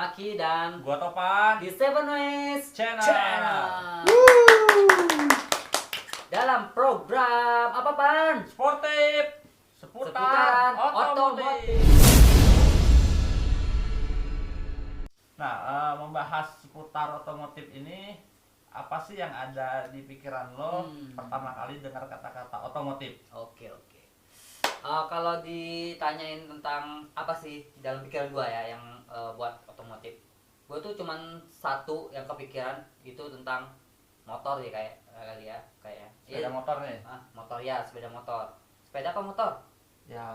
Maki dan Gua Topan di Seven Ways Channel. Dalam program apa Pan? Sportif seputar Seputaran otomotif. otomotif. Nah, membahas seputar otomotif ini, apa sih yang ada di pikiran lo pertama kali dengar kata-kata otomotif? Oke. Kalau ditanyain tentang apa sih dalam pikiran gua ya yang buat otomotif, gua tuh cuman satu yang kepikiran itu tentang motor ya kayak kali ya kayak Sepeda motor nih? motor ya, sepeda motor. Sepeda apa motor? Ya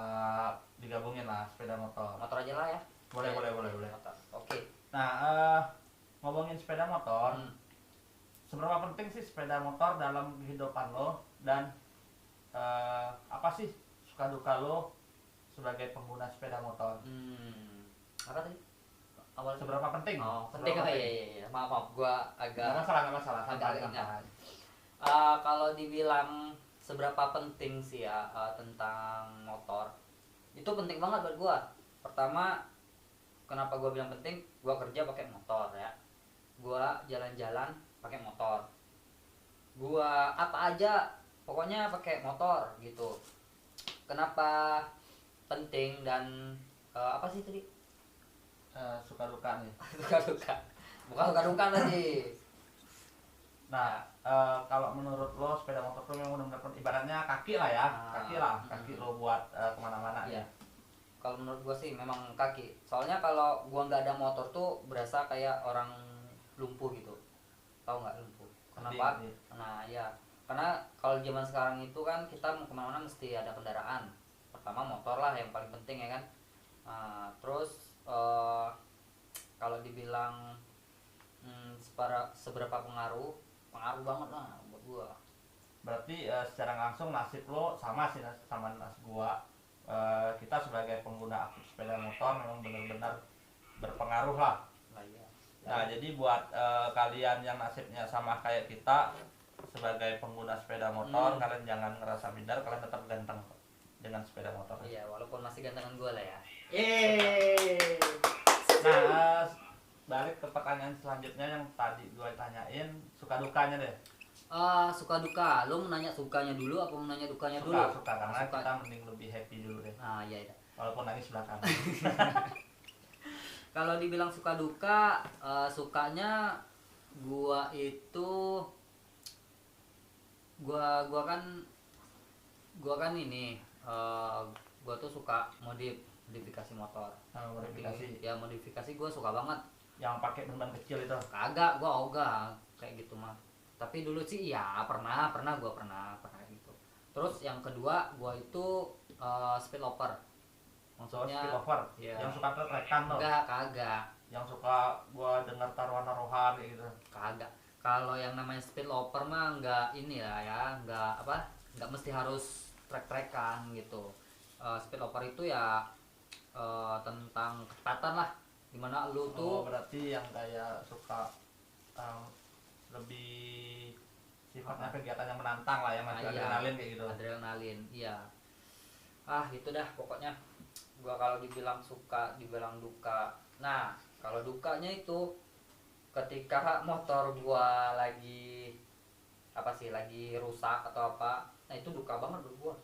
digabungin lah, sepeda motor. Motor aja lah ya. Boleh. Motor. Oke. Nah, ngomongin sepeda motor, seberapa penting sih sepeda motor dalam kehidupan lo dan apa sih suka duka lo sebagai pengguna sepeda motor? Apa tadi? Awal Seberapa penting? penting apa ya. Maaf, gua agak Nggak masalah. agak Santai. ingat. Kalau dibilang seberapa penting sih ya tentang motor, itu penting banget buat gua. Pertama, kenapa gua bilang penting? Gua kerja pakai motor ya. Gua jalan-jalan pakai motor. Gua apa aja pokoknya pakai motor gitu. Kenapa penting dan apa sih tadi? Suka duka nih. Suka-duka. Bukan suka-duka tadi. Nah, kalau menurut lo sepeda motor tuh memang benar-benar ibaratnya kaki lah ya, kaki lo buat kemana-mana Iya. ya. Kalau menurut gua sih memang kaki. Soalnya kalau gua nggak ada motor tuh berasa kayak orang lumpuh gitu. Tahu nggak lumpuh? Kenapa? Ngerti. Nah ya, karena kalau zaman sekarang itu kan kita mau kemana-mana mesti ada kendaraan. Pertama motor lah yang paling penting ya kan. Terus kalau dibilang seberapa pengaruh banget lah buat gua. Berarti secara langsung nasib lo sama sih sama nasib gua. Kita sebagai pengguna aktif sepeda motor memang benar-benar berpengaruh lah. Lah iya. Nah, jadi buat kalian yang nasibnya sama kayak kita sebagai pengguna sepeda motor, kalian jangan ngerasa minder, kalian tetap ganteng dengan sepeda motor. Iya, walaupun masih gantengan gua lah ya. Nah, balik ke pertanyaan selanjutnya yang tadi gue tanyain, suka dukanya deh. Suka duka, lu mau nanya sukanya dulu apa mau nanya dukanya dulu? Suka karena Suka. kita mending lebih happy dulu deh. Iya. Walaupun nangis belakangan. Kalau dibilang suka duka, sukanya gua itu gua kan ini gua tuh suka modifikasi motor. Modifikasi gua suka banget. Yang pakai ban kecil itu. Kagak, gua ogah kayak gitu mah. Tapi dulu sih ya pernah gitu. Terus yang kedua gua itu speed lover. Maksudnya Speed lover, iya. yang suka trek-trekan loh. Kagak. Yang suka gua dengar taruhan-taruhan kayak gitu. Kagak. Kalau yang namanya speed lover mah nggak ini lah ya, nggak mesti harus trek-trekan gitu. Speed lover itu ya tentang kecepatan lah, dimana lu tuh berarti yang kayak suka lebih sifatnya kegiatan yang menantang lah ya, masih adrenalin kayak gitu. Adrenalin, iya. Itu dah pokoknya. Gua kalau dibilang suka, dibilang duka. Nah, kalau dukanya itu ketika motor gua lagi lagi rusak atau apa, nah itu duka banget buat gua.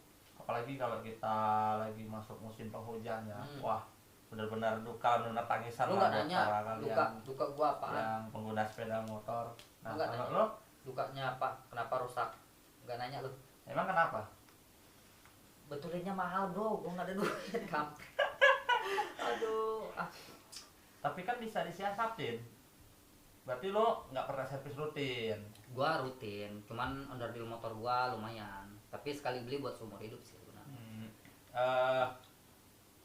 Apalagi kalau kita lagi masuk musim penghujan ya. Wah, benar-benar duka, benar tangisan Lu lah nggak buat nanya para kalian duka gua apaan? yang pengguna sepeda motor. Nah, Nggak kalau nanya. lo Dukanya apa? Kenapa rusak? Nggak nanya lu. emang kenapa? Betulinnya mahal bro, gua nggak ada duit kampret. Aduh. Tapi kan bisa disiasatin. Berarti lo nggak pernah servis rutin. Gua rutin, cuman onderdil motor gua lumayan. Tapi sekali beli buat seumur hidup sih sebenarnya.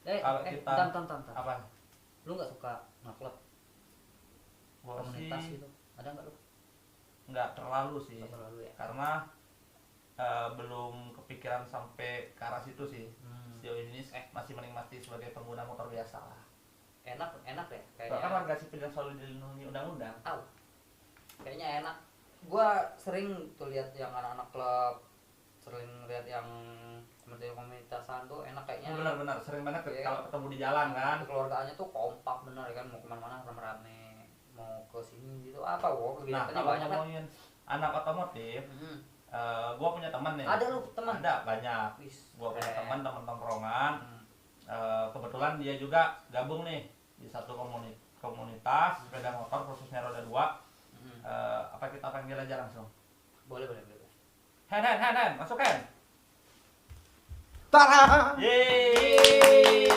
Kalau kita Bentar. apa? Lu nggak suka nge-club Gua komunitas sih gitu? Ada nggak lu? nggak terlalu sih. Nggak terlalu ya. Karena belum kepikiran sampai ke arah situ sih. Sejauh ini masih menikmati sebagai pengguna motor biasa lah. Enak ya Bahkan kayaknya. warga sipil yang selalu dilindungi undang-undang. Tahu. Kayaknya enak. Gua sering tuh lihat yang anak-anak klub, sering lihat yang komunitasan tuh enak kayaknya. Benar-benar sering banget Iya. kalau ketemu di jalan kan. Keluarganya tuh kompak bener ya kan, mau kemana-mana rame-rame, mau ke sini gitu apa Nah, kegiatannya kalau banyak kan. ngomongin anak otomotif, Hmm. gua punya teman nih. Ada lu teman? Ada banyak. Wis, Gua punya keren. teman tongkrongan. Hmm. Kebetulan dia juga gabung nih di satu komunitas sepeda motor khususnya roda 2. Hmm. Apa kita panggil aja langsung? Boleh, boleh, boleh. Hen, masuk Hen. Tara. Yeay.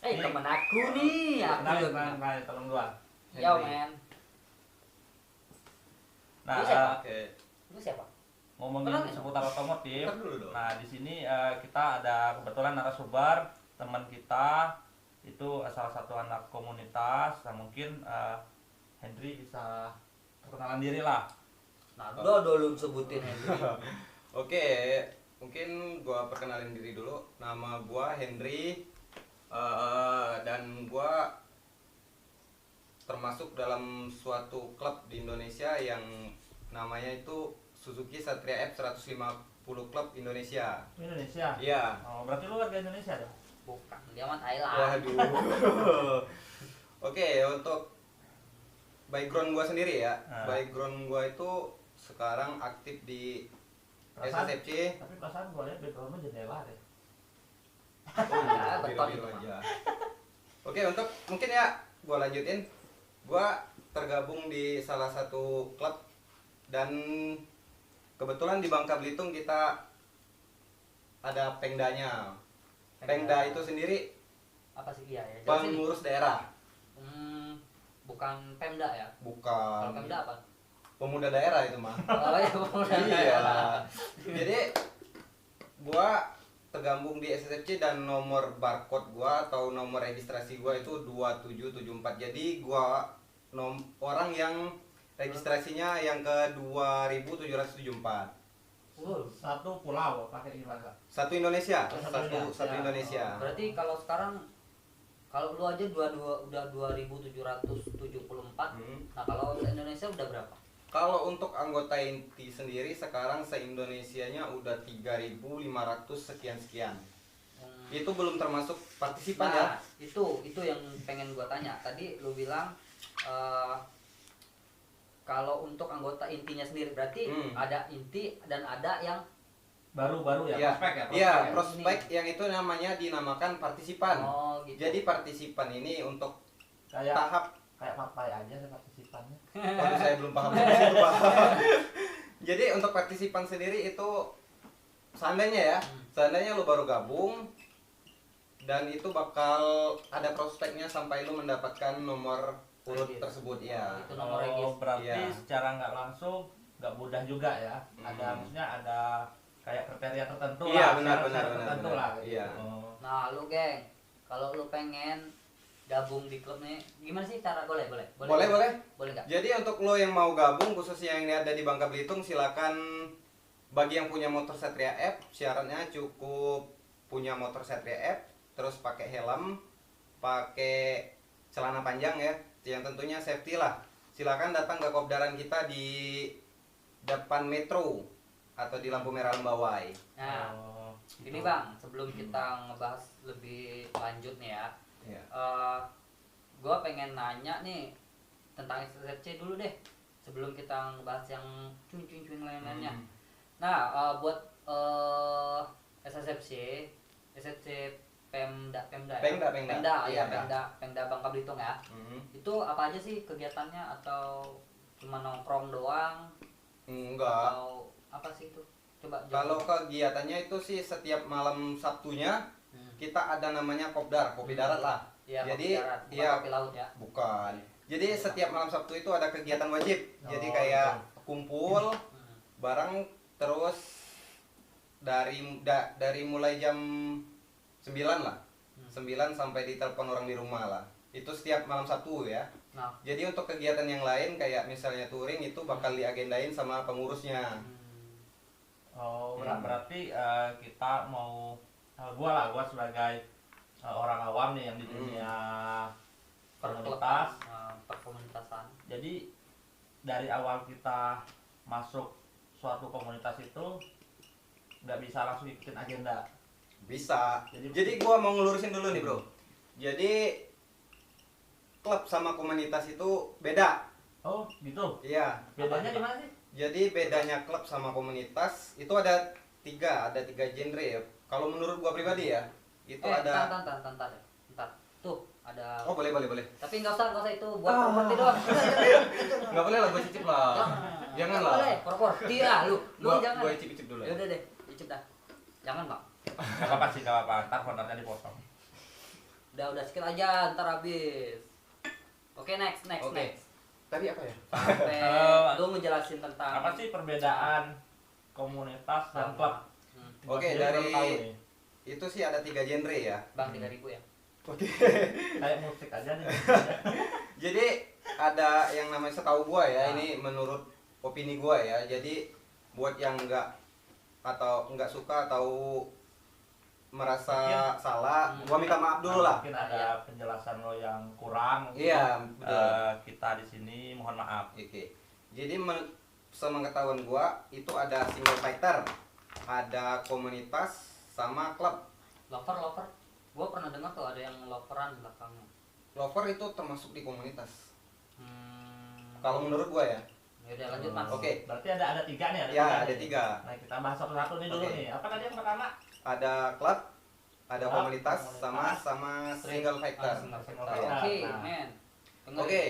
Ini- Temen aku nih, aku. Kenalin temen gua. Yo Henry. man, Nah, Lu siapa? Oke. lu siapa? ngomongin Kenalin dong. seputar otomotif. Ntar dulu dong. Nah, di sini kita ada kebetulan narasumber teman kita itu salah satu anak komunitas. Nah, mungkin Henry bisa perkenalan diri lah. Nah, udah dulu sebutin Henry. Oke, mungkin gua perkenalin diri dulu. Nama gua Henry, dan gua termasuk dalam suatu klub di Indonesia yang namanya itu Suzuki Satria F 150 Club Indonesia. Indonesia. Iya. Oh, berarti lu warga Indonesia dong? Bukan, dia mah Thailand. Waduh. Oke, untuk background gua sendiri ya. Nah. Background gua itu sekarang aktif di Perasaan- SSFC. Tapi perasaan gua lihat background lu jendela deh. Ya, beton Biru-biru itu aja. Oke, untuk mungkin ya gua lanjutin. Gua tergabung di salah satu klub dan kebetulan di Bangka Belitung kita ada Pengdanya. Pengda itu sendiri apa sih dia ya? Jelasin. pengurus daerah, Bukan Pemda ya? Kalau bukan Pemda apa? pemuda daerah itu mah. Oh iya, pemuda. Iya. Jadi gua tergabung di SSFC dan nomor barcode gua atau nomor registrasi gua itu 2774. Jadi gua orang yang registrasinya yang ke 2774. Satu pulau pakai gimana? Satu Indonesia, Oh, satu satu Indonesia. satu Indonesia. Berarti kalau sekarang kalau lu aja udah 2774. Hmm. Nah, kalau se-Indonesia udah berapa? Kalau untuk anggota inti sendiri sekarang se-Indonesianya udah 3.500 sekian-sekian. Itu belum termasuk partisipan ya. Nah, itu yang pengen gua tanya. Tadi lu bilang kalau untuk anggota intinya sendiri berarti ada inti dan ada yang Baru-baru ya, Iya. prospek ya? Iya, ya? prospek yang itu namanya dinamakan partisipan. oh gitu. Jadi partisipan ini untuk Kayak tahap, kayak partai aja sih partisipannya. waduh saya belum paham sampai situ, Pak. Jadi untuk partisipan sendiri itu seandainya ya, seandainya lu baru gabung dan itu bakal ada prospeknya sampai lu mendapatkan nomor urut Regis. tersebut ya. Itu nomor regis. Berarti Iya. secara nggak langsung nggak mudah juga ya. Ada maksudnya ada kayak kriteria tertentu Iya, lah, benar, syarat-syarat benar, tertentu benar. lah. Gitu. Iya. Oh. Nah, lu geng, kalau lu pengen gabung di klub nih, gimana sih cara boleh? Boleh. Boleh nggak? Jadi untuk lo yang mau gabung khususnya yang ada di Bangka Belitung silakan. Bagi yang punya motor Satria F syaratnya cukup punya motor Satria F, terus pakai helm, pakai celana panjang ya, yang tentunya safety lah. Silakan datang ke kopdaran kita di depan Metro atau di lampu merah Lembawai. Nah, Oh, ini gitu. Bang, sebelum kita ngebahas lebih lanjut nih ya, Iya. gue pengen nanya nih tentang SSFC dulu deh sebelum kita ngebahas yang cuin-cuin lain-lainnya. Nah, buat SSFC Pemda ya? Pemda. Iya, Iya. Pemda Bangka Belitung ya. Hmm. Itu apa aja sih kegiatannya atau cuma nongkrong doang Enggak. atau apa sih itu? Coba Kalau kegiatannya itu sih setiap malam Sabtunya kita ada namanya kopdar, kopi darat lah. ya, jadi, kopi darat, bukan iya. kopi laut ya. Bukan. Jadi setiap malam Sabtu itu ada kegiatan wajib. Jadi Oh, kayak kumpul Hmm. bareng terus dari mulai jam 9 lah. 9 sampai ditelepon orang di rumah lah. Itu setiap malam Sabtu ya. Nah, Jadi untuk kegiatan yang lain kayak misalnya touring itu bakal diagendain sama pengurusnya. Oh, berarti kita mau gua sebagai orang awam nih yang di dunia komunitas. perkomunitasan. Jadi dari awal kita masuk suatu komunitas itu nggak bisa langsung ikutin agenda. Bisa. Jadi- Jadi gua mau ngelurusin dulu nih, Bro. Jadi klub sama komunitas itu beda. Oh gitu. Iya. Bedanya di mana sih? Jadi bedanya klub sama komunitas itu ada tiga genre ya. Kalau menurut gua pribadi ya, itu ada. Ntar. Tuh ada. Oh boleh. Tapi nggak usah itu buat properti doang. Nggak boleh lah, gua cicip lah. Jangan lah. Boleh, properti ya lu jangan. Gua cicip dulu. Ya udah deh, cicip dah. Jangan bang. Gak apa-apa sih, gak apa-apa. Ntar honornya dipotong. Udah skill aja, ntar habis. Oke, next. Oke. Tadi apa ya? Sampai lu ngejelasin tentang Apa sih perbedaan komunitas dan klub? Oke, Jadi dari baru tahu nih. itu sih ada 3 genre ya. Bang 3.000 ya. Oke. Kayak musik aja nih. Jadi ada yang namanya setahu gua ya, ini menurut opini gua ya. Jadi buat yang nggak suka atau merasa salah, gua minta maaf dulu lah. Mungkin ada penjelasan lo yang kurang. Iya, betul. Kita di sini mohon maaf. Oke. Jadi semengetahuan gua itu ada single fighter, ada komunitas sama klub. Lover. Gua pernah dengar tuh ada yang loveran belakangnya. Lover itu termasuk di komunitas. Hmm. Kalau menurut gua ya. Ya udah lanjut Mas. Oke. Berarti ada 3 nih. Ya, ada nih. 3. Nah kita bahas satu-satu nih dulu Oke. nih. Apa tadi yang pertama? Ada klub, ada Klub, komunitas, komunitas, sama single fighter. single Oke. fighter. Oke, Nah. men. Oke,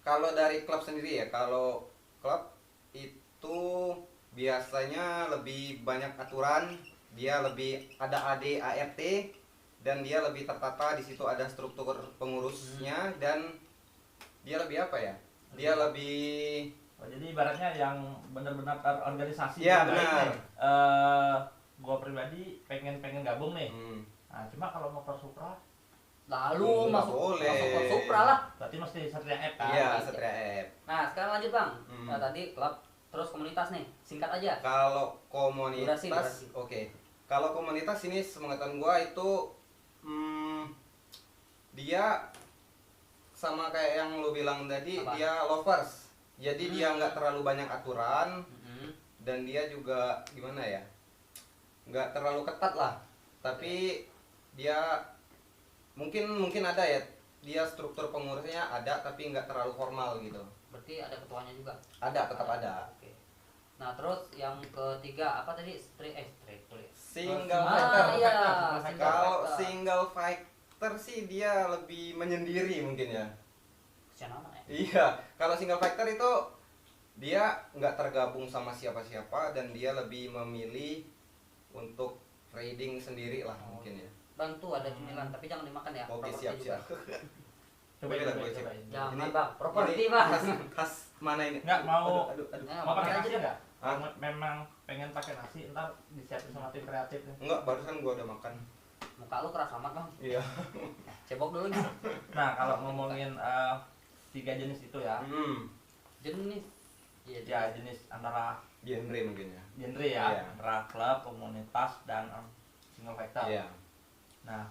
kalau dari klub sendiri ya, kalau klub itu biasanya lebih banyak aturan, dia lebih ada AD, ART, dan dia lebih tertata. Di situ ada struktur pengurusnya dan dia lebih apa ya? Dia lebih Oh, jadi ibaratnya yang benar-benar terorganisasi. Iya, dengan baik benar. nih. Gua pribadi pengen gabung nih. Nah, cuma kalau motor Supra Lalu Nggak masuk boleh. ke Supra lah. berarti mesti Satria F kan? Iya, Satria F. Nah, sekarang lanjut Bang. Hmm. Nah, tadi klub terus komunitas nih. Singkat aja. Kalau komunitas, Durasi. oke. Kalau komunitas ini sepengetahuan gua itu dia sama kayak yang lu bilang tadi, Apa? dia lovers. Jadi dia nggak terlalu banyak aturan Mm-mm. dan dia juga gimana ya? Nggak terlalu ketat lah. Tapi dia mungkin ada ya. Dia struktur pengurusnya ada tapi nggak terlalu formal gitu. Berarti ada ketuanya juga. Ada, tetap ada. Oke. Nah, terus yang ketiga apa tadi? Street boleh. Single Ah, fighter. iya, Single single Kalau fighter. single fighter sih dia lebih menyendiri mungkin ya. Kesian amat ya. Iya, kalau single fighter itu dia nggak tergabung sama siapa-siapa dan dia lebih memilih untuk raiding sendiri lah Oh, mungkin ya. Bang tuh ada cemilan tapi jangan dimakan ya. Oke, properti siap juga. siap. Cobain, Boleh lah, cobain, boleh, cobain. Jangan Ini- Bang, properti Ini Bang. khas mana ini? Nggak, mau- Aduh. Nah, Mau makan pakai aja nasi deh. nggak? Hah? Memang pengen pakai nasi, ntar disiapin sama tim kreatif nih. Enggak, barusan gua udah makan. Muka lu keras amat Bang. Iya. Cebok dulu nih. Nah, kalau ngomongin 3 jenis itu ya, Jenis. Iya, ya jenis antara Genre mungkin ya. genre ya, Iya. antara klub, komunitas, dan single fighter. Iya. Nah,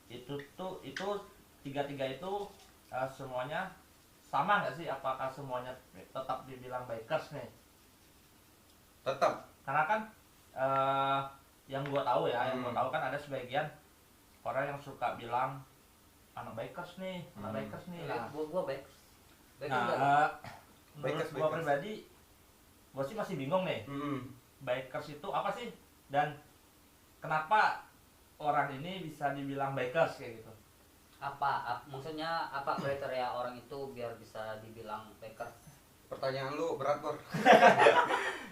itu tiga-tiga itu semuanya sama nggak sih? Apakah semuanya tetap dibilang bikers nih? Tetap. Karena kan yang gua tahu ya, yang gua tahu kan ada sebagian orang yang suka bilang anak bikers nih, anak bikers nih. Nah, Gua baik. Baik nah enggak? menurut gua Bikers. pribadi, gua sih masih bingung nih. Bikers itu apa sih? Dan kenapa orang ini bisa dibilang bikers kayak gitu? Maksudnya apa kriteria orang itu biar bisa dibilang bikers? Pertanyaan lu berat, Bor.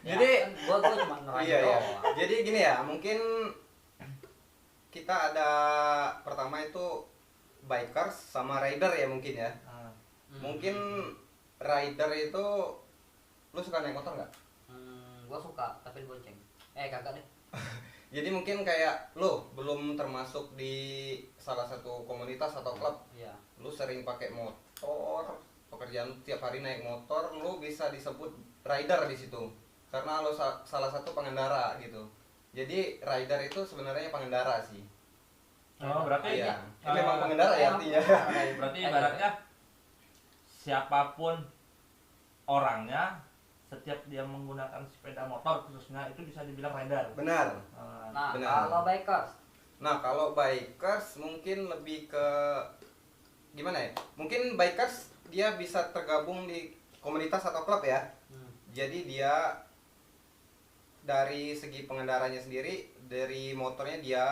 Ya, Jadi- kan gua cuma ngerangin Iya, iya. doang. Jadi gini ya, mungkin kita ada pertama itu bikers sama rider ya mungkin ya. Hmm. Mungkin rider itu lu suka naik motor nggak? Gua suka tapi dibonceng. Kagak deh. Jadi mungkin kayak lu belum termasuk di salah satu komunitas atau klub, Iya. lu sering pakai motor, pekerjaan lu tiap hari naik motor, lu bisa disebut rider di situ. Karena lu salah satu pengendara gitu. Jadi rider itu sebenarnya pengendara sih. Oh, berarti Iya. eh, Memang pengendara ya artinya. berarti ibaratnya siapapun orangnya, setiap dia menggunakan sepeda motor khususnya itu bisa dibilang rider. Benar. Nah, Benar. kalau bikers, Nah, kalau bikers mungkin lebih ke gimana ya? Mungkin bikers dia bisa tergabung di komunitas atau klub ya. Jadi dia dari segi pengendaranya sendiri, dari motornya dia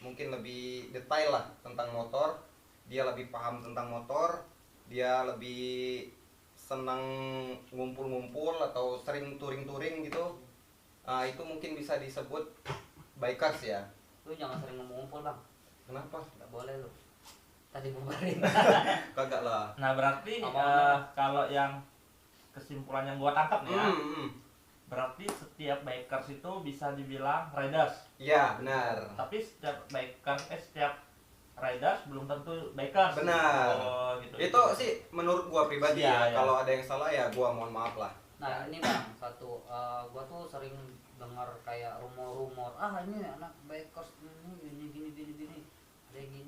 mungkin lebih detail lah tentang motor. Dia lebih paham tentang motor, dia lebih senang ngumpul-ngumpul atau sering touring-touring gitu. Nah, itu mungkin bisa disebut bikers ya. lu jangan sering ngumpul bang, Kenapa? nggak boleh lu. Tadi bubarin. Kagak lah. Nah berarti Apa-apa. kalau yang kesimpulan yang gua tangkap nih ya, Hmm. berarti setiap bikers itu bisa dibilang riders. Ya, benar. Tapi setiap riders belum tentu bikers. Benar. Oh, gitu. Itu sih menurut gua pribadi Iya, ya. iya. Kalau ada yang salah ya gua mohon maaf lah. Nah ini bang, satu, gua tuh sering dengar kayak rumor-rumor, ini anak bikers ini gini, ada yang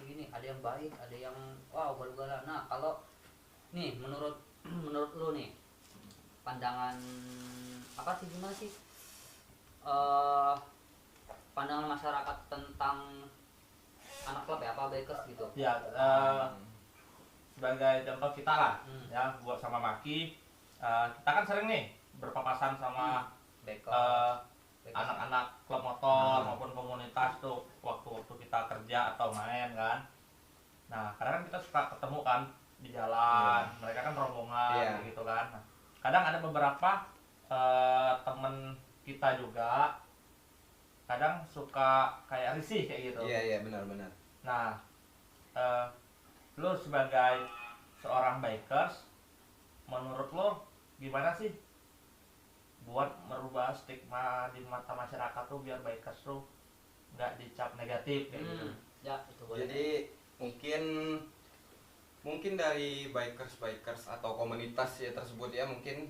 gini, ada yang baik, ada yang wow ugal-ugalan. Nah kalau nih menurut menurut lu nih, pandangan apa sih, gimana sih, pandangan masyarakat tentang anak klub ya, apa bikers gitu. Ya, sebagai contoh kita lah, ya buat sama Maki, kita kan sering nih berpapasan sama Bikers. anak-anak klub motor maupun komunitas tuh waktu-waktu kita kerja atau main kan. Nah kadang kan kita suka ketemu kan di jalan, mereka kan rombongan gitu kan. Nah, kadang ada beberapa temen kita juga kadang suka kayak risih kayak gitu. Iya, benar-benar. Nah, lo sebagai seorang bikers, menurut lo gimana sih buat merubah stigma di mata masyarakat tuh biar bikers tuh nggak dicap negatif kayak gitu? Ya itu boleh. Jadi mungkin dari bikers atau komunitas ya tersebut ya, mungkin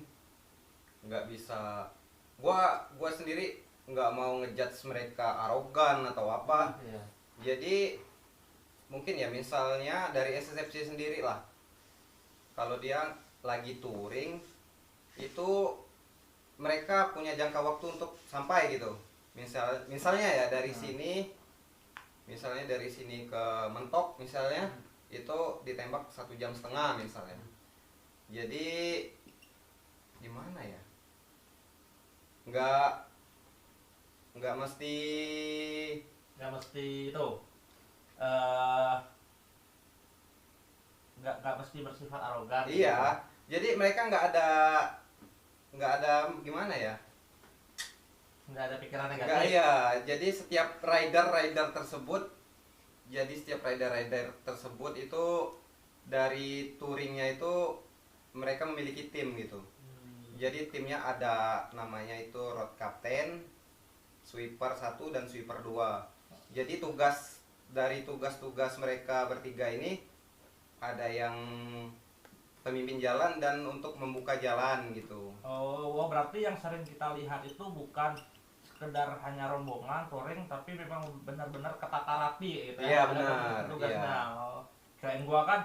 nggak bisa, gua sendiri nggak mau ngejudge mereka arogan atau apa. Iya. Jadi mungkin ya misalnya dari SSFC sendiri lah, kalau dia lagi touring itu mereka punya jangka waktu untuk sampai gitu. Misalnya ya dari sini, misalnya dari sini ke Mentok misalnya, itu ditembak 1,5 jam misalnya. Jadi gimana ya, nggak mesti itu nggak mesti bersifat arogan. iya. Jadi mereka nggak ada gimana ya, Nggak ada pikiran nggak, negatif. iya. Jadi setiap rider tersebut itu dari touringnya itu mereka memiliki tim gitu. Jadi timnya ada namanya itu road captain, sweeper 1 dan sweeper 2. Jadi tugas-tugas mereka bertiga ini ada yang pemimpin jalan dan untuk membuka jalan gitu. Oh, berarti yang sering kita lihat itu bukan sekedar hanya rombongan touring, tapi memang benar-benar ketata rapi gitu Iya, ya. benar, Tugasnya. iya. Oh, kirain gua kan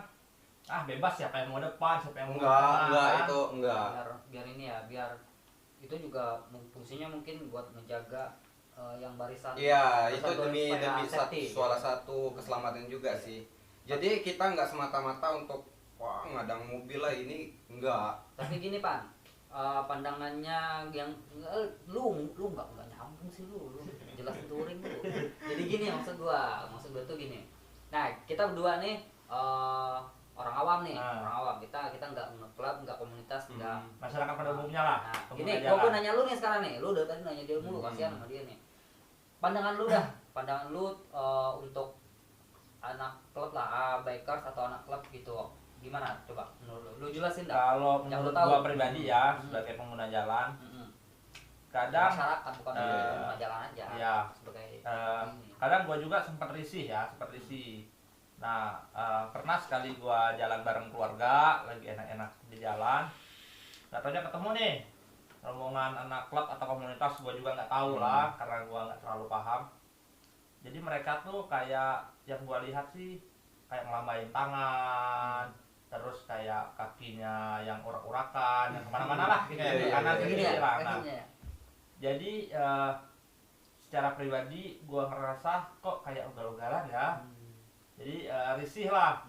bebas siapa yang mau depan, siapa yang mau Enggak, tengah. itu enggak. biar ini ya, biar itu juga fungsinya mungkin buat menjaga yang barisan. Iya, itu barisan demi supaya safety, salah satu keselamatan juga sih. Jadi kita nggak semata-mata untuk wah ngadang mobil lah ini, enggak. Tapi gini Pan, pandangannya yang lu nggak nyambung sih, lu jelasin touring lu. Jadi gini maksud gua tuh gini. Nah kita berdua nih orang awam nih, orang awam, kita nggak ngeklub, nggak komunitas, nggak Masyarakat pada umumnya lah. Nah, pengguna gini, jalan. gua nanya lu nih sekarang nih, lu udah tadi nanya dia mulu, kasihan sama dia nih. Pandangan lu untuk anak klub lah, bikers atau anak klub gitu, gimana? Coba menurut lu jelasin dah. Kalau Yang lu menurut tahu. gua pribadi ya, sebagai pengguna jalan, kadang Masyarakat bukan jalan aja. iya. Sebagai ini. Kadang gua juga sempat risih. Nah, pernah sekali gua jalan bareng keluarga, lagi enak-enak di jalan. Gak taunya ketemu nih rombongan anak klub atau komunitas, gua juga nggak tahu lah, karena gua nggak terlalu paham. Jadi mereka tuh kayak yang gua lihat sih kayak ngelambain tangan, terus kayak kakinya yang urak-urakan, yang kemana-mana lah, gitu Iya, ya, iya, kanan iya, kiri Iya, lah. Nah, kakinya ya. jadi secara pribadi gua ngerasa kok kayak ugal-ugalan ya. Jadi risih lah.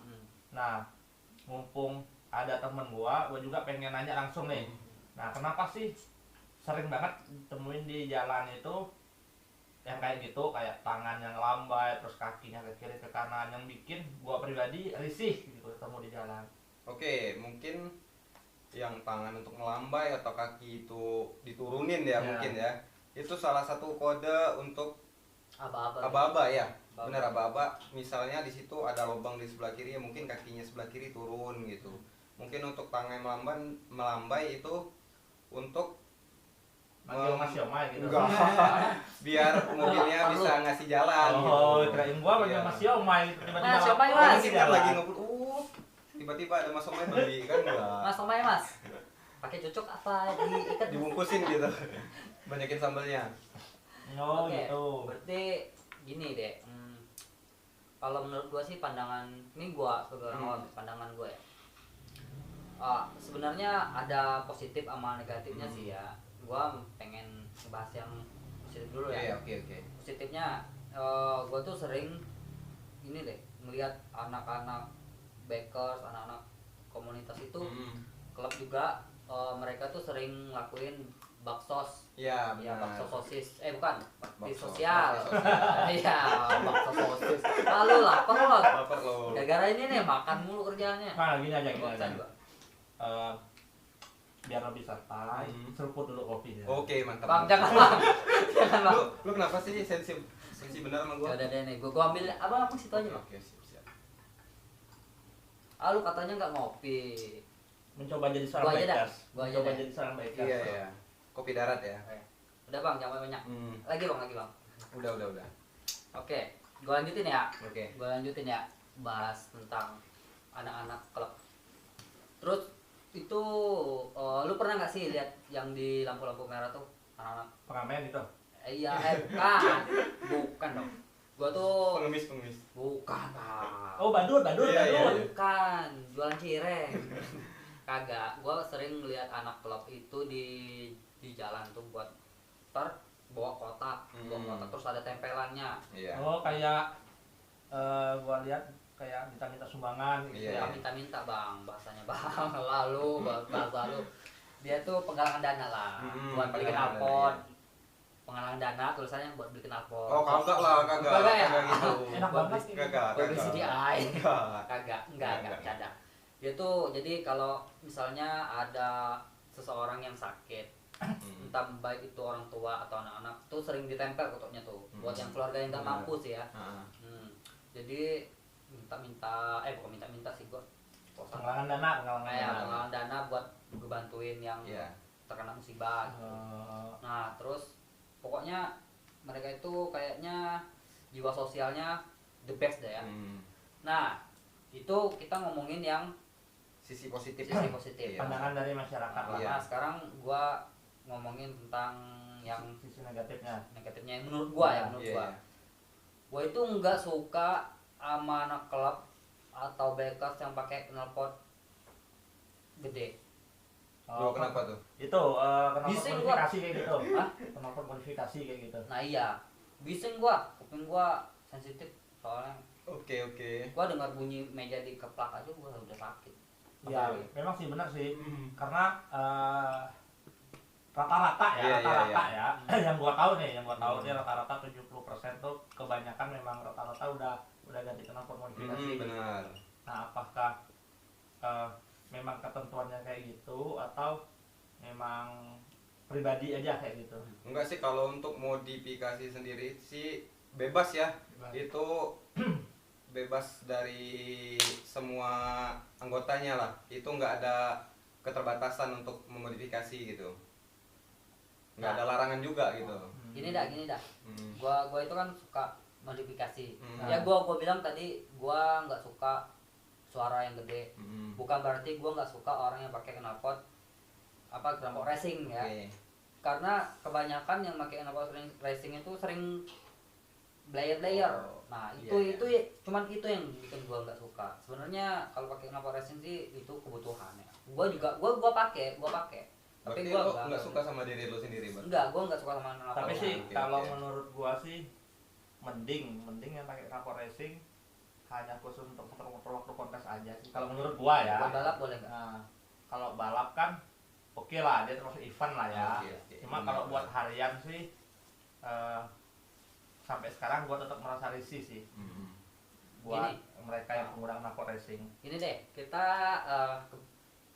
Nah, mumpung ada temen gua juga pengen nanya langsung nih. Nah, kenapa sih sering banget temuin di jalan itu yang kayak gitu, kayak tangan yang lambai, terus kakinya ke kiri ke kanan, yang bikin gua pribadi risih gitu ketemu di jalan. Oke, mungkin yang tangan untuk melambai atau kaki itu diturunin ya, Ya. mungkin ya. Itu salah satu kode untuk Aba-aba. aba-aba ya. Aba-aba. Benar, aba-aba. Misalnya di situ ada lubang di sebelah kiri, ya mungkin kakinya sebelah kiri turun gitu. Mungkin untuk tangan melambai itu untuk Manggil Mas Yomai gitu. enggak, biar mobilnya Perlu. bisa ngasih jalan Oh, gitu. kirain gua manggil Iya. Mas Yomai tiba-tiba Mas Yomai, Kan Mas. mungkin kan lagi ngobrol, tiba-tiba ada Mas Somai beli kan enggak. Mas Omai Mas. Pakai cucuk apa diikat? Dibungkusin gitu. Banyakin sambalnya. Oh, Oke, gitu. berarti gini deh. Kalau menurut gua sih pandangan ini gua sebagai orang awam, pandangan gua ya. Sebenarnya ada positif sama negatifnya sih ya. Gua pengen ngebahas yang positif dulu ya. Oke. Positifnya gua tuh sering ini deh melihat anak-anak bakers, anak-anak komunitas itu klub juga mereka tuh sering ngelakuin baksos. Iya, Ya, benar. bakso sosis. Bukan, bakti Bakso. sosial. Bakti sosial. Iya, bakso sosis. Lalu lapar loh. Lapar lo. Gara-gara ini nih makan mulu kerjaannya. Nah, gini aja gini Bosan aja. gua. Biar lebih santai, seruput dulu kopinya. Oke, mantap. Bang, jangan bang. Jangan bang. Lu kenapa sih sensi benar sama Ya gua? udah deh nih, gua ambil abang situ aja bang. Oke, siap. Lu katanya nggak ngopi. Mencoba jadi Gua seorang aja dah. bakers. Gua aja Mencoba dah. jadi seorang bakers. Iya. Kopi darat ya. Udah bang, jangan banyak. Lagi bang. Udah. Oke, gua lanjutin ya. Oke. Gua lanjutin ya, bahas tentang anak-anak klub. Terus itu lu pernah nggak sih lihat yang di lampu-lampu merah tuh anak-anak? Pengamen gitu. Iya, bukan dong. Gua tuh Pengemis. bukan bang. Oh, badut. Iya. Bukan, jualan cireng. Kagak, gua sering lihat anak klub itu di jalan tuh buat bawa kotak, terus ada tempelannya. Iya. Oh, kayak gua lihat kayak minta sumbangan gitu Iya. ya. Minta bang, bahasanya bang. Bahasa lu. Dia tuh penggalangan dana lah, buat beliin penggalangan dana, alpot. iya. Penggalangan dana tulisannya buat beliin alpot. Oh, kagak lah, kagak. Kagak ya? gitu. Enak banget. Kagak. Buat beli CDI. Kagak. Enggak, bercanda. Dia tuh jadi kalau misalnya ada seseorang yang sakit, entah baik itu orang tua atau anak-anak, tuh sering ditempel kotaknya tuh buat yang keluarga yang nggak Benar. mampu sih ya. Jadi bukan minta sih gua. Penggalangan dana. Kayak penggalangan dana buat ngebantuin yang Iya. terkena musibah gitu. Nah, terus pokoknya mereka itu kayaknya jiwa sosialnya the best deh ya. Nah, itu kita ngomongin yang Sisi positif. sisi positif. Iya. Pandangan dari masyarakat lah. Iya. Nah, sekarang gua ngomongin tentang yang Sisi negatifnya. negatifnya yang menurut gua ya, menurut Iya. gua. Gua itu nggak suka sama anak klub atau bakers yang pakai knalpot gede. Lo kenapa tuh? Itu kenapa Bising modifikasi kayak gitu? Hah? Kenapa modifikasi kayak gitu? Nah iya, bising gua, kuping gua sensitif soalnya. Oke. Gua dengar bunyi meja dikeplak aja gua udah sakit. Ya, Apalagi. memang sih benar sih. Karena rata-rata ya, Iya, rata-rata iya. ya. Yang gua tahu nih dia rata-rata 70% tuh kebanyakan memang rata-rata udah ganti knalpot modifikasi. Benar. Nah, apakah memang ketentuannya kayak gitu atau memang pribadi aja kayak gitu? Enggak sih, kalau untuk modifikasi sendiri sih bebas ya. Itu bebas dari semua anggotanya lah. Itu nggak ada keterbatasan untuk memodifikasi gitu. Nggak ada larangan juga gitu. Gini dah. Gua itu kan suka modifikasi. Hmm. Ya gua bilang tadi gua nggak suka suara yang gede. Bukan berarti gua nggak suka orang yang pakai knalpot racing ya. Oke. Karena kebanyakan yang pakai knalpot racing itu sering Blayer. Oh, Nah, iya, itu iya. cuman itu yang bikin gua nggak suka. Sebenarnya kalau pakai knalpot racing sih itu kebutuhan ya. Gua pakai. Tapi Berarti gua lo nggak suka sama diri lo sendiri, Bang? Enggak, gua nggak suka sama knalpot. Tapi sih oke, kalau oke. menurut gua sih mending yang pakai knalpot racing hanya khusus untuk motor-motor waktu kontes aja sih. Kalau menurut gua ya. Buat balap boleh nggak? Nah, kalau balap kan oke lah, dia termasuk event lah ya. Oke. Cuma Benar, kalau buat benar. harian sih sampai sekarang gua tetap merasa risih sih Hmm. buat Gini. mereka yang pengguna knalpot racing. Ini deh, kita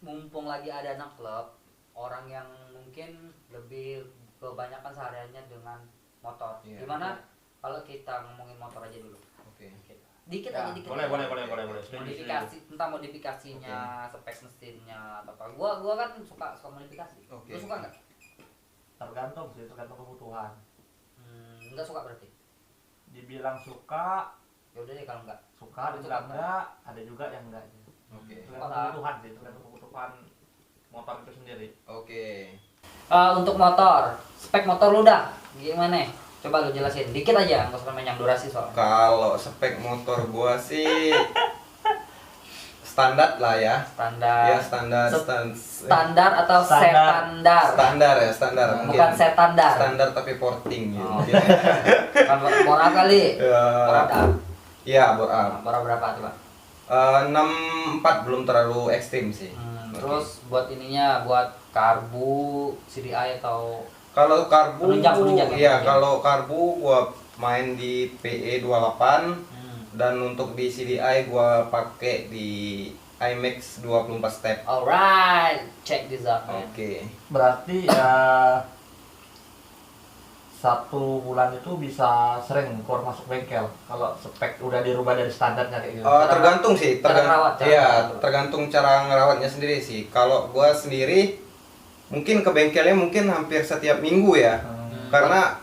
mumpung lagi ada anak klub, orang yang mungkin lebih kebanyakan sehariannya dengan motor. Iya. Gimana kalau kita ngomongin motor aja dulu? Oke. Dikit Ya, aja dikit. boleh. Setuju, Modifikasi, tentang modifikasinya, spek mesinnya atau apa. Gua kan suka modifikasi. Oke. Lu suka nggak? Tergantung kebutuhan. Nggak suka berarti. Dibilang suka, Ya udah deh kalau nggak. suka, dibilang enggak, ada juga yang enggaknya. Oke. Tergantung kebutuhan sih, tergantung kebutuhan motor itu sendiri. Oke. Untuk motor, spek motor lu dah gimana? Coba lu jelasin dikit aja, nggak usah panjang durasi soalnya. Kalau spek motor gua sih standar lah ya. Standar. Ya standar, Standar atau setandar? standar ya, standar mungkin. Bukan setandar. Standar tapi porting gitu. Oh. Mungkin. Kalau Bora kali. Bora Ya, up. iya, bor up. Bora berapa coba? 64 belum terlalu ekstrim sih. Oke. Terus buat ininya, buat karbu, CDI atau Kalau karbu, penunjang. iya kalau karbu gua main di PE 28 dan untuk di CDI gua pakai di IMAX 24 step. alright, check this out. Man. Oke. Berarti ya 1 bulan itu bisa sering keluar masuk bengkel kalau spek udah dirubah dari standarnya kayak gitu. Tergantung sih, cara ngerawat, iya, ngerawat. tergantung cara ngerawatnya sendiri sih. Kalau gua sendiri mungkin ke bengkelnya mungkin hampir setiap minggu ya. Karena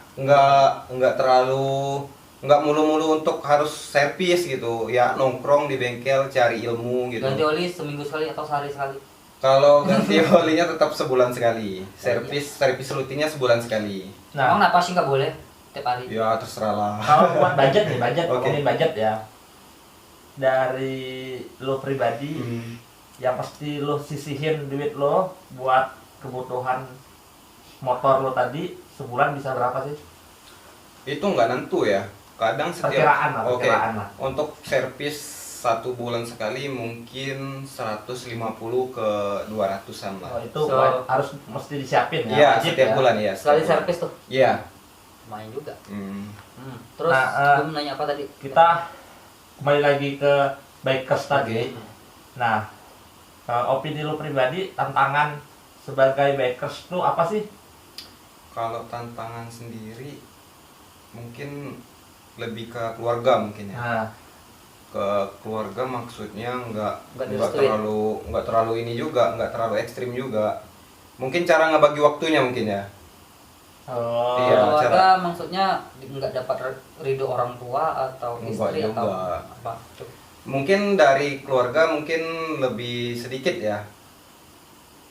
nggak terlalu nggak mulu-mulu untuk harus servis gitu ya, nongkrong di bengkel cari ilmu gitu. Ganti oli seminggu sekali atau sehari sekali? Kalau ganti olinya tetap sebulan sekali, servis rutinnya sebulan sekali. Emang Nah, kenapa sih nggak boleh tiap hari? Ya terserah lah. kalau buat budget nih, Oke. ngomongin budget ya. Dari lo pribadi, yang pasti lo sisihin duit lo buat kebutuhan motor lo tadi sebulan bisa berapa sih? Itu nggak nentu ya, kadang setiap Perkiraan lah. untuk servis 1 bulan sekali mungkin 150 ke 200-an lah. Oh, itu So- harus mesti disiapin ya. Iya, wajib setiap ya. bulan ya. Sekali setiap bulan. servis tuh, Iya. lumayan juga. Hmm. Terus Nah, lu nanya apa tadi? Kita kembali lagi ke bikers tadi. Nah, opini lo pribadi, tantangan sebagai bikers tuh apa sih? Kalau tantangan sendiri mungkin lebih ke keluarga mungkin ya. Nah, Ke keluarga maksudnya nggak direstuin. terlalu ini juga, nggak terlalu ekstrim juga. Mungkin cara ngebagi waktunya mungkin ya. oh, Iya. Keluarga maksudnya nggak dapat ridho orang tua atau Enggak istri atau juga. apa? Coba. Mungkin dari keluarga mungkin lebih sedikit ya.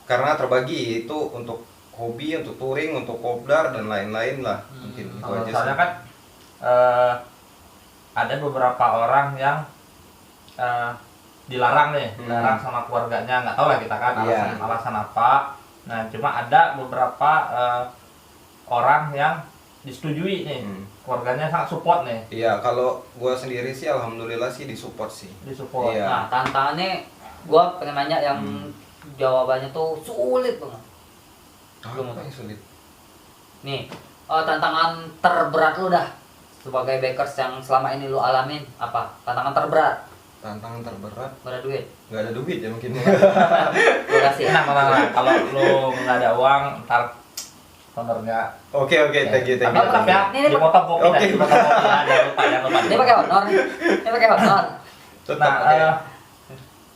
Karena terbagi itu untuk hobi, untuk touring, untuk kopdar dan lain-lain lah. Mungkin itu kalau aja misalnya sih. kan ada beberapa orang yang dilarang nih, dilarang sama keluarganya, nggak tahu lah kita kan Iya. alasan apa. Nah, cuma ada beberapa orang yang disetujui nih, keluarganya sangat support nih, Iya, kalau gua sendiri sih alhamdulillah sih disupport sih. disupport. Iya. Nah, tantangannya gua pengen nanya yang jawabannya tuh sulit banget. Belum Apa yang sulit? Nih, tantangan terberat lu dah sebagai bikers yang selama ini lu alamin apa? Tantangan terberat? Tantangan terberat Gak ada duit. nggak ada duit ya mungkin. Gue kasih. Tenang. Kalau lu nggak ada uang, ntar honornya. Oke, thank you. Tapi tetap ya, Ini dipotong kopi Oke. dan dipotong kopi ya, jangan lupa. Ini pakai honor. Ini pakai honor. Tetap Nah, oke.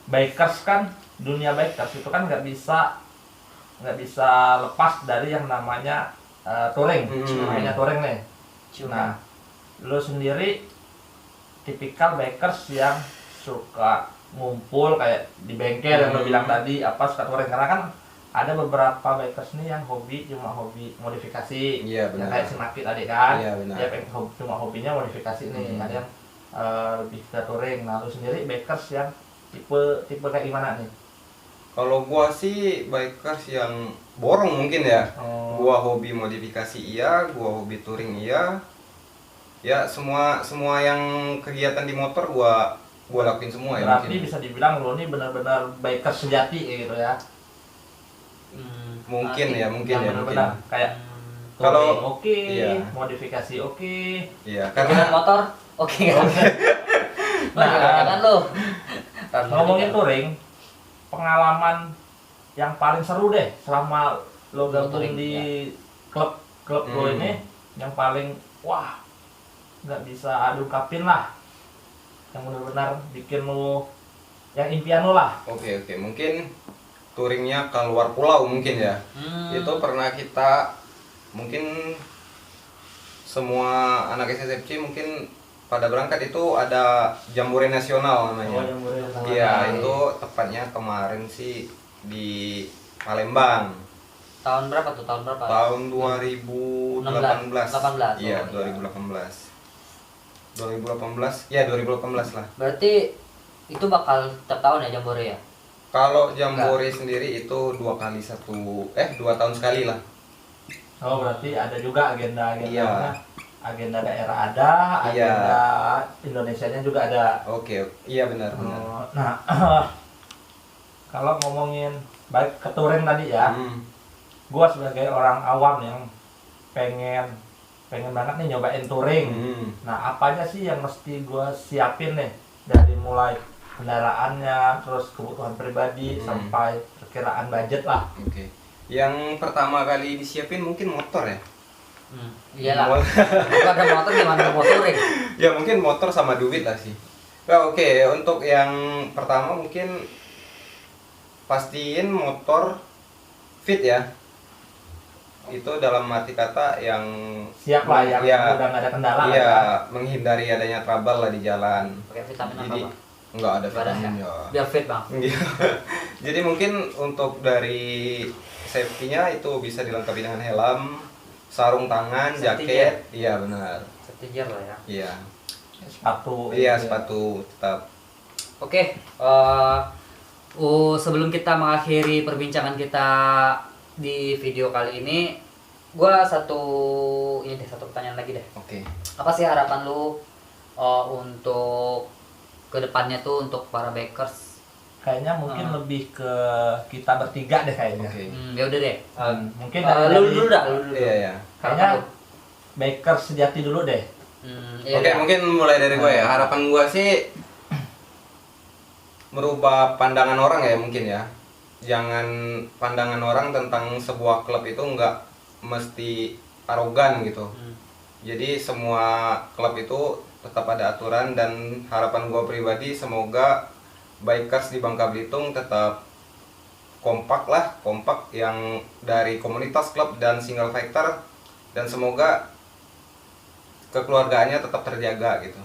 bikers kan, dunia bikers itu kan nggak bisa lepas dari yang namanya touring, mainnya touring nih. Nah, lo sendiri tipikal bikers yang suka ngumpul kayak di bengkel yang lo bilang tadi, apa suka touring, karena kan ada beberapa bikers nih yang cuma hobi modifikasi. Iya, Yang benar. kayak si Maki tadi kan. Iya, benar. Dia cuma hobinya modifikasi nih. Ada yang lebih ke touring. Nah, lu sendiri bikers yang tipe kayak gimana nih? Kalau gua sih bikers yang borong mungkin ya. Oh. Gua hobi modifikasi iya, gua hobi touring iya. Ya semua yang kegiatan di motor gua lakuin semua ya Berarti mungkin. bisa dibilang lo nih benar-benar bikers sejati kayak gitu ya. Mungkin ya, mungkin Yang ya, mungkin. benar-benar kayak Kalau- touring oke, iya. modifikasi oke. Iya, Karena karena motor oke kan? Nah, Kan lo. ngomongin touring, pengalaman yang paling seru deh selama lo gabung Touring, di ya. klub lo ini, yang paling wah nggak bisa ungkapin lah, yang benar-benar bikin lo yang impian lo lah. oke, mungkin touringnya ke luar pulau mungkin ya. Itu pernah kita, mungkin semua anak SSFC mungkin pada berangkat itu ada Jambore Nasional namanya. yang boleh Iya, itu tepatnya kemarin sih di Palembang. Tahun berapa tuh? Tahun berapa? Tahun 2018. 18. Iya, Oh, iya. 2018. Ya, 2018 lah. Berarti itu bakal tiap tahun ya Jambore ya? Kalau Jambore sendiri itu 2 tahun sekali lah. Oh, berarti ada juga agenda-agenda. Iya. Agenda daerah ada, Iya. agenda Indonesianya juga ada. Oke, iya benar. Oh, nah, kalau ngomongin baik ke touring tadi ya, gua sebagai orang awam yang pengen banget nih nyobain touring. Nah, apa aja sih yang mesti gua siapin nih dari mulai kendaraannya, terus kebutuhan pribadi sampai perkiraan budget lah. Oke. Yang pertama kali disiapin mungkin motor ya. Iyalah. Kalau ada motor gimana mau touring? Ya mungkin motor sama duit lah sih. Nah, oke, untuk yang pertama mungkin pastiin motor fit ya. Itu dalam arti kata yang Siap lah yang ya, udah nggak ada kendala lah iya, ya. menghindari adanya trouble lah di jalan. Pakai vitamin apa, Jadi Bang? enggak ada Nggak ada, vitamin ya. Biar fit, Bang. Iya. Jadi mungkin untuk dari safety-nya itu bisa dilengkapi dengan helm, sarung tangan, Safety jaket. Iya benar. Safety gear lah ya. Iya. Sepatu. Iya, gitu ya. sepatu tetap. Oke, sebelum kita mengakhiri perbincangan kita di video kali ini, gua satu pertanyaan lagi deh. Oke. Apa sih harapan lu untuk kedepannya tuh untuk para bikers? Kayaknya mungkin lebih ke kita bertiga deh kayaknya. Oke. Ya udah deh. Mungkin Lu dulu dah, lu dulu. Iya, iya. kayaknya Harapan lu. biker sejati dulu deh. Iya Oke, dah. mungkin mulai dari gue ya. Harapan gue sih merubah pandangan orang ya mungkin ya. Jangan pandangan orang tentang sebuah klub itu nggak mesti arogan gitu. Jadi semua klub itu tetap ada aturan, dan harapan gue pribadi semoga bikers di Bangka Belitung tetap kompak yang dari komunitas klub dan single factor, dan semoga kekeluargaannya tetap terjaga gitu.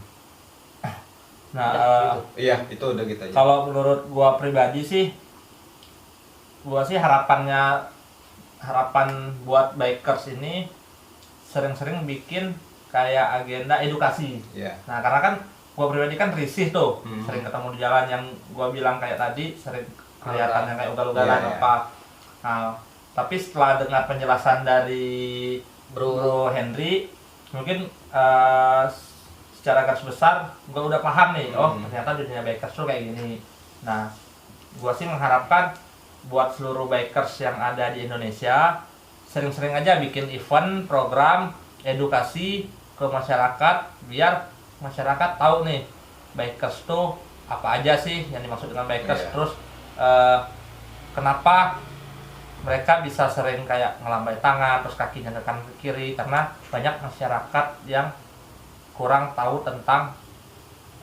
Nah, Iya, itu udah gitu aja. kalau menurut gua pribadi sih, gua sih harapan buat bikers ini sering-sering bikin kayak agenda edukasi. Iya. Nah, karena kan gua pribadi kan risih tuh, Hmm. sering ketemu di jalan yang gua bilang kayak tadi, sering kelihatan yang kayak ugal-ugalan Iya, iya. apa. Nah, tapi setelah dengar penjelasan dari Bro Henry, mungkin secara garis besar gue udah paham nih. Oh, ternyata dunia bikers tuh kayak gini. Nah, gue sih mengharapkan buat seluruh bikers yang ada di Indonesia sering-sering aja bikin event, program, edukasi ke masyarakat, biar masyarakat tahu nih bikers tuh apa aja sih yang dimaksud dengan bikers. Iya. Terus kenapa mereka bisa sering kayak ngelambai tangan, terus kakinya ke kanan ke kiri, karena banyak masyarakat yang kurang tahu tentang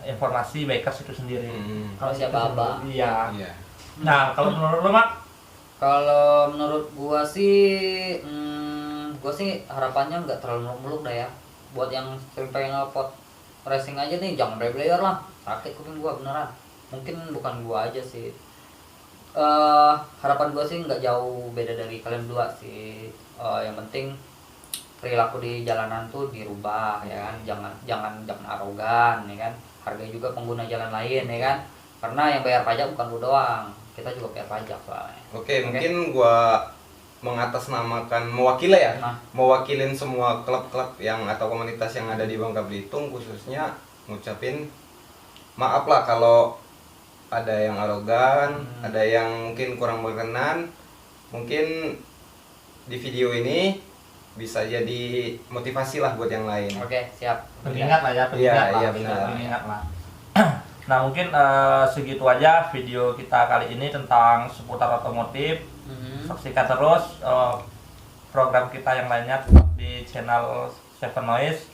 informasi bikers itu sendiri. Kalau siapa apa? Iya. Iya. Nah, kalau menurut lo, Mak? Kalau menurut gua sih harapannya nggak terlalu muluk-muluk dah ya. Buat yang sering pengen ngepot racing aja nih, jangan player lah. Sakit kuping gua beneran. Mungkin bukan gua aja sih. harapan gue sih nggak jauh beda dari kalian berdua sih. Yang penting perilaku di jalanan tuh dirubah ya kan, jangan arogan ya kan, hargai juga pengguna jalan lain ya kan, karena yang bayar pajak bukan lu doang, kita juga bayar pajak soalnya. Oke, mungkin gua mengatasnamakan mewakili ya, Nah. mewakilin semua klub-klub yang atau komunitas yang ada di Bangka Belitung, khususnya ngucapin maaf lah kalau ada yang arogan, ada yang mungkin kurang berkenan. Mungkin di video ini bisa jadi motivasi lah buat yang lain. Oke, siap. Pengingat lah ya, Iya, pengingat lah. iya, benar. Pengingat lah. Nah mungkin segitu aja video kita kali ini tentang seputar otomotif. Saksikan terus program kita yang lainnya di channel Seven Noise.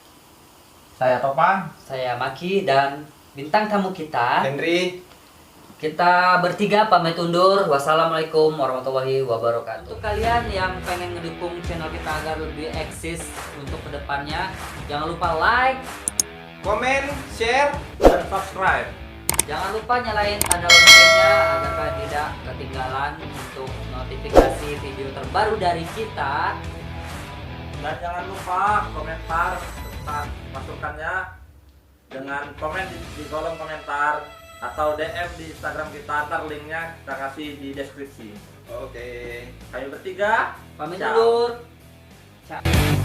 Saya Topan, Saya Maki dan bintang tamu kita. Henry, Kita bertiga pamit undur. Wassalamualaikum warahmatullahi wabarakatuh. Untuk kalian yang pengen ngedukung channel kita agar lebih eksis untuk kedepannya, jangan lupa like, komen, share. dan subscribe. jangan lupa nyalain tanda loncengnya agar kalian tidak ketinggalan untuk notifikasi video terbaru dari kita. Dan jangan lupa komentar tentang masukannya dengan komen di kolom komentar atau DM di Instagram kita, ntar linknya kita kasih di deskripsi. Oke. Kami bertiga Pamit ciao. undur. Ciao.